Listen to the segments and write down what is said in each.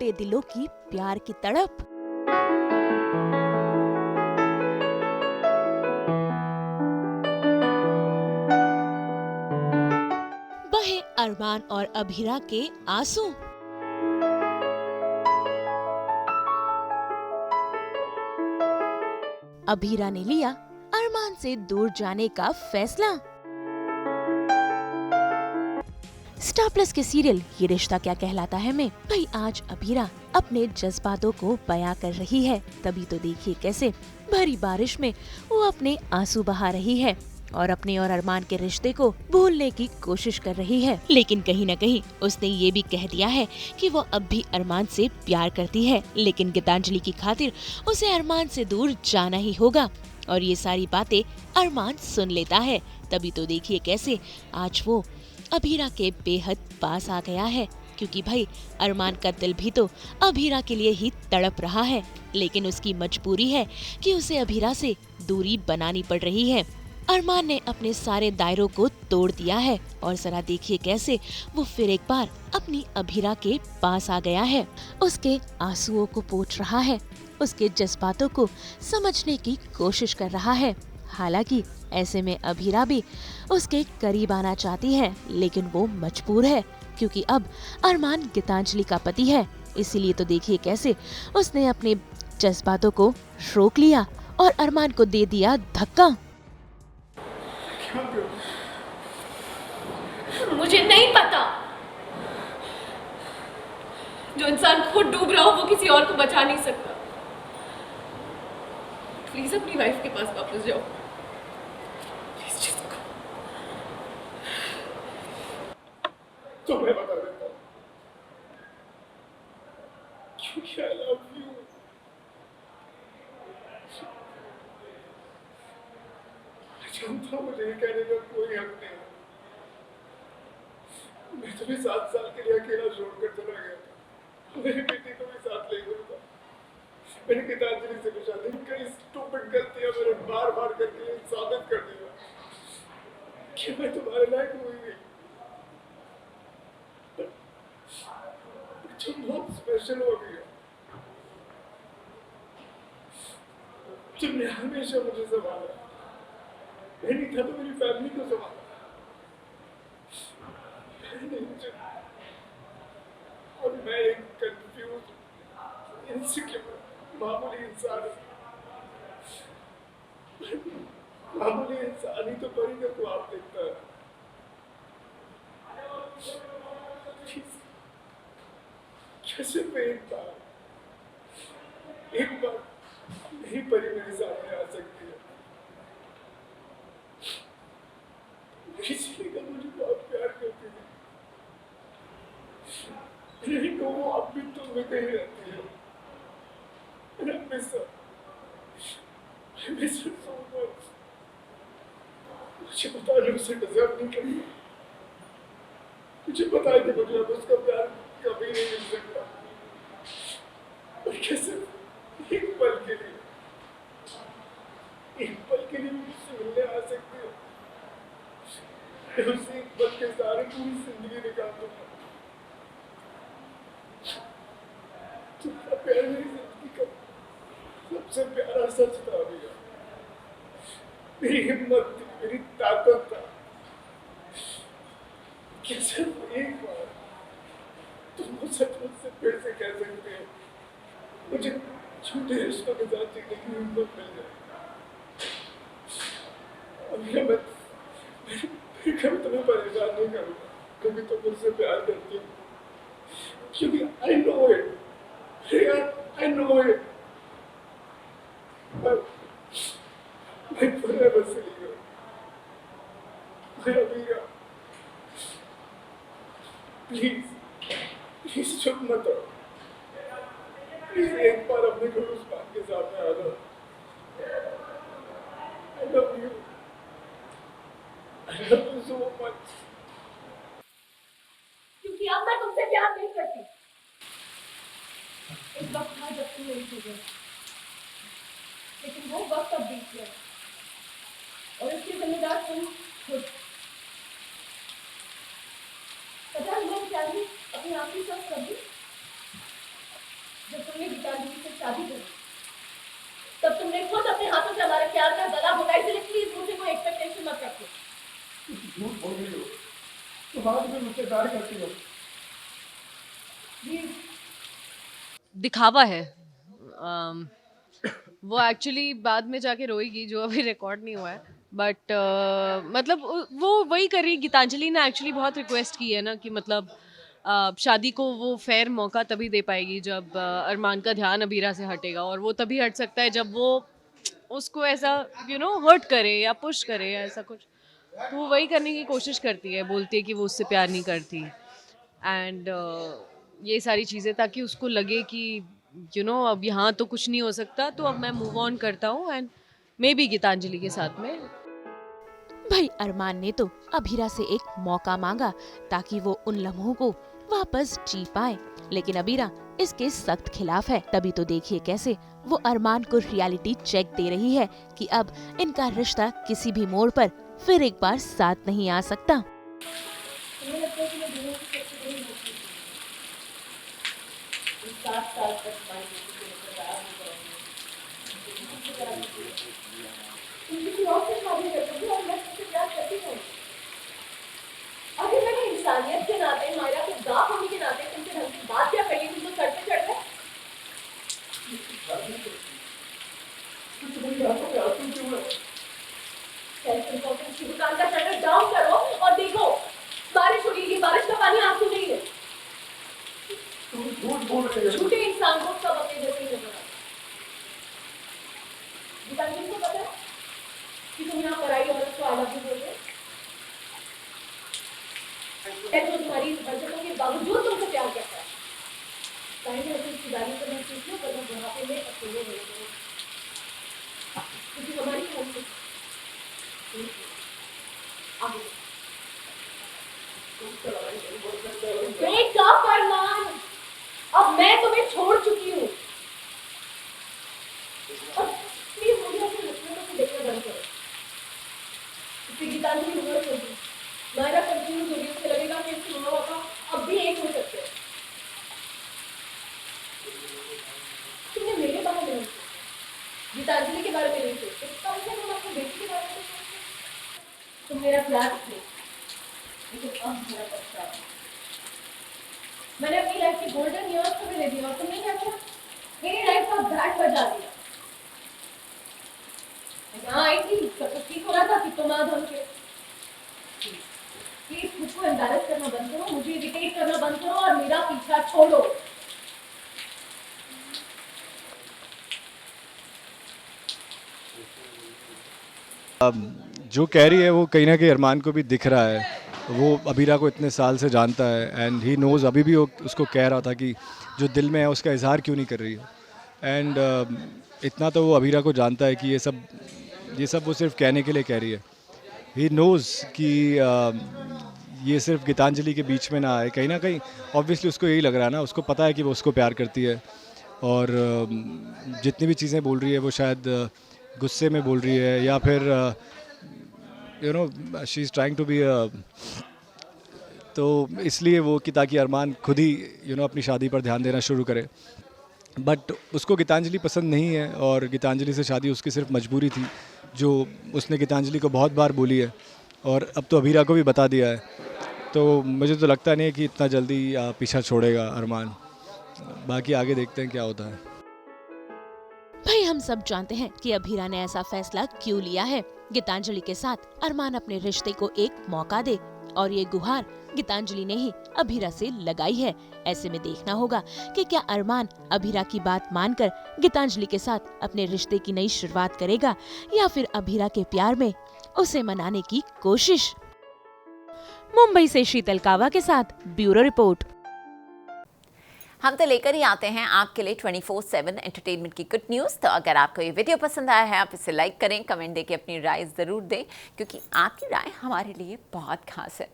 टूटे दिलों की प्यार की तड़प। बहे अरमान और अभीरा के आंसू। अभीरा ने लिया अरमान से दूर जाने का फैसला। स्टार प्लस के सीरियल ये रिश्ता क्या कहलाता है में भाई आज अभीरा अपने जज्बातों को बयां कर रही है। तभी तो देखिए कैसे भरी बारिश में वो अपने आंसू बहा रही है और अपने और अरमान के रिश्ते को भूलने की कोशिश कर रही है। लेकिन कहीं न कहीं उसने ये भी कह दिया है कि वो अब भी अरमान से प्यार करती है, लेकिन गीतांजलि की खातिर उसे अरमान से दूर जाना ही होगा। और ये सारी बातें अरमान सुन लेता है। तभी तो देखिए कैसे आज वो अभीरा के बेहद पास आ गया है, क्योंकि भाई अरमान का दिल भी तो अभीरा के लिए ही तड़प रहा है, लेकिन उसकी मजबूरी है कि उसे अभीरा से दूरी बनानी पड़ रही है। अरमान ने अपने सारे दायरों को तोड़ दिया है और जरा देखिए कैसे वो फिर एक बार अपनी अभीरा के पास आ गया है। उसके आंसुओं को पोंछ रहा है, उसके जज्बातों को समझने की कोशिश कर रहा है। हालांकि ऐसे में अभीरा भी उसके करीब आना चाहती है, लेकिन वो मजबूर है क्योंकि अब अरमान गीतांजलि का पति है। इसीलिए तो देखिए कैसे उसने अपने जज्बातों को रोक लिया और अरमान को दे दिया धक्का। मुझे नहीं पता। जो इंसान खुद डूब रहा हो वो किसी और को बचा नहीं सकता। प्लीज अपनी वाइफ के पास वापस जाओ। तो मैं बता देता हूँ क्योंकि I love you। मैं जानता हूँ मुझे ये कहने का कोई हक नहीं है। मैं तुम्हें 7 साल के लिए अकेला छोड़कर चला गया था। मेरी बेटी को भी साथ ले गया था। मैंने गीतांजलि से भी शादी कई स्टूपिड गलतियां मैंने बार बार करके साबित कर दिया कि मैं तुम्हारे लायक हुई नहीं। जो बहुत स्पेशल हो गया, तुमने हमेशा मुझे संभाला। मैं नहीं था तो मेरी फैमिली को संभाला। और मैं एक कंफ्यूज, इनसिक्योर, मामूली इंसान। मामूली इंसान ही तो परी का ख्वाब देखता है। कैसे एक बार नहीं परी मेरे सामने आ सकती है। इसीलिए मुझे बहुत प्यार करती थी। नहीं तो वो अब भी तुम में कहीं रहती है। मुझे पता है उसे डिजर्व नहीं करती। मुझे पता है कि मुझे अब उसका प्यार कभी नहीं मिल सकता। और कैसे एक पल के लिए मुझसे मिलने आ सकती है। उसे एक पल के सारे पूरी जिंदगी निकाल दूंगा। तुम्हारा प्यार मेरी जिंदगी का सबसे प्यारा सच था भैया। मेरी हिम्मत थी, मेरी ताकत था। कैसे एक बार तुम मुझसे फिर से कह सकते हो मुझे छोटे रिश्तों के साथ जीने की हिम्मत मिल जाए। मैं कभी तुम्हें परेशान नहीं करूँगा क्योंकि तुम मुझसे प्यार करती हो। क्योंकि I know it, I know it। मैं forever single, मैं अभीरा। प्लीज चुप मत रहो। प्लीज एक बार अपने खुलूस बात के सामने आ जाओ। I love you so much। क्योंकि अब मैं तुमसे प्यार नहीं करती। एक वक्त था जब तुम मेरी थी, लेकिन वो वक्त अब बीत गया और इसके जिम्मेदार तुम खुद। पता है मैंने क्या ही अपनी आखिरी सांस कर दी। तुमने गीतांजलि से शादी करी, तब तुमने खुद अपने हाथों से हमारे प्यार का गला घोटा, इसलिए प्लीज मुझे कोई एक्सपेक्टेशन मत रखो। झूठ बोल रही हो, तुम आज भी मुझसे प्यार करती हो। दिखावा है। वो एक्चुअली बाद में जाके रोएगी, जो अभी रिकॉर्ड नहीं हुआ है, बट मतलब वो वही कर रही। गीतांजलि ने एक्चुअली बहुत रिक्वेस्ट की है ना कि मतलब शादी को वो फेयर मौका तभी दे पाएगी जब अरमान का ध्यान अबीरा से हटेगा, और वो तभी हट सकता है जब वो उसको ऐसा हर्ट करे या पुश करे या ऐसा कुछ। तो वो वही करने की कोशिश करती है, बोलती है कि वो उससे प्यार नहीं करती, एंड ये सारी चीज़ें, ताकि उसको लगे कि अब यहाँ तो कुछ नहीं हो सकता, तो अब मैं मूव ऑन करता हूँ, एंड मे बी गीतांजलि के साथ में। भाई अरमान ने तो अभीरा से एक मौका मांगा ताकि वो उन लम्हों को वापस जी पाए, लेकिन अबीरा इसके सख्त खिलाफ है। तभी तो देखिए कैसे वो अरमान को रियलिटी चेक दे रही है कि अब इनका रिश्ता किसी भी मोड़ पर फिर एक बार साथ नहीं आ सकता। अभी मैंने इंसानियत के नाते, मायरा को गाँव होने के नाते तुमसे ढंग से बात क्या करी, तुम तो सर पे चढ़ गए। सेल्फ इम्पोर्टेंस की दुकान का शटर डाउन करो और देखो बारिश हो रही है, बारिश का पानी आंसू नहीं है। तुम झूठ बोल रही हो। झूठे इंसान को सब अपने जैसे ही नजर आते हैं। गीतांजलि को पता है कि तुम यहाँ पराई औरत को आई लव यू बोल रहे हो? तो तुम्हारी हरकतों के बावजूद तुमसे प्यार करता है। चाहे अपनी रिश्तेदारी को महसूस न करना, बुढ़ापे में अकेले रह गए, क्योंकि हमारी ब्रेकअप अरमान, अब मैं तुम्हें छोड़ चुकी हूँ। प्लीज मुझे अपने लक्ष्मणों को देखना बंद करो। इससे गीतांजलि रिवर्स होगी, मायरा कंफ्यूज होगी, उसे लगेगा कि इसके माँ बाप अब भी एक हो सकते हैं। तुमने मेरे बारे में नहीं सोचा, गीतांजलि के बारे में नहीं सोचा, कम से कम अपनी बेटी के बारे में तो सोचो। तुम मेरा प्यार थे, लेकिन अब मेरा पछतावा। मैंने अपनी लाइफ की गोल्डन ईयर्स को भी ले दिया और तुमने क्या किया? मेरी लाइफ का घाट बजा दिया। यहाँ आई थी, सब कुछ ठीक हो रहा था कि तुम आ धन के। प्लीज खुद को एम्बैरेस करना बंद करो, मुझे इरिटेट करना बंद करो और मेरा पीछा छोड़ो। जो कह रही है वो कहीं ना कहीं अरमान को भी दिख रहा है। वो अबीरा को इतने साल से जानता है एंड ही नोज़। अभी भी वो उसको कह रहा था कि जो दिल में है उसका इजहार क्यों नहीं कर रही है। एंड इतना तो वो अबीरा को जानता है कि ये सब वो सिर्फ कहने के लिए कह रही है। ही नोज़ कि ये सिर्फ गीतांजलि के बीच में ना आए। कहीं ना कहीं ऑब्वियसली उसको यही लग रहा है ना, उसको पता है कि वो उसको प्यार करती है, और जितनी भी चीज़ें बोल रही है वो शायद गुस्से में बोल रही है, या फिर she is trying to be तो इसलिए वो कि ताकि अरमान खुद ही अपनी शादी पर ध्यान देना शुरू करे। बट उसको गीतांजलि पसंद नहीं है, और गीतांजलि से शादी उसकी सिर्फ मजबूरी थी, जो उसने गीतांजलि को बहुत बार बोली है, और अब तो अबीरा को भी बता दिया है। तो मुझे तो लगता नहीं है कि इतना जल्दी पीछा छोड़ेगा अरमान। बाकी आगे देखते हैं क्या होता है। भाई हम सब जानते हैं कि अबीरा ने ऐसा फैसला क्यों लिया है। गीतांजलि के साथ अरमान अपने रिश्ते को एक मौका दे, और ये गुहार गीतांजलि ने ही अबीरा से लगाई है। ऐसे में देखना होगा कि क्या अरमान अबीरा की बात मानकर गीतांजलि के साथ अपने रिश्ते की नई शुरुआत करेगा, या फिर अबीरा के प्यार में उसे मनाने की कोशिश। मुंबई से शीतल कावा के साथ ब्यूरो रिपोर्ट। हम तो लेकर ही आते हैं आपके लिए 24/7 एंटरटेनमेंट की गुड न्यूज़। तो अगर आपको ये वीडियो पसंद आया है, आप इसे लाइक करें, कमेंट देके अपनी राय ज़रूर दें, क्योंकि आपकी राय हमारे लिए बहुत खास है।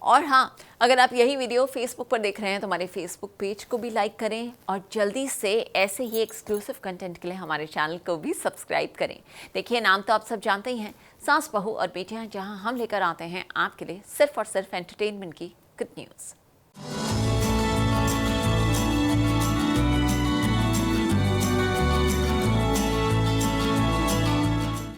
और हाँ, अगर आप यही वीडियो फेसबुक पर देख रहे हैं तो हमारे फेसबुक पेज को भी लाइक करें, और जल्दी से ऐसे ही एक्सक्लूसिव कंटेंट के लिए हमारे चैनल को भी सब्सक्राइब करें। देखिए, नाम तो आप सब जानते ही हैं, सास, बहू और बेटियाँ, जहाँ हम लेकर आते हैं आपके लिए सिर्फ और सिर्फ एंटरटेनमेंट की गुड न्यूज़।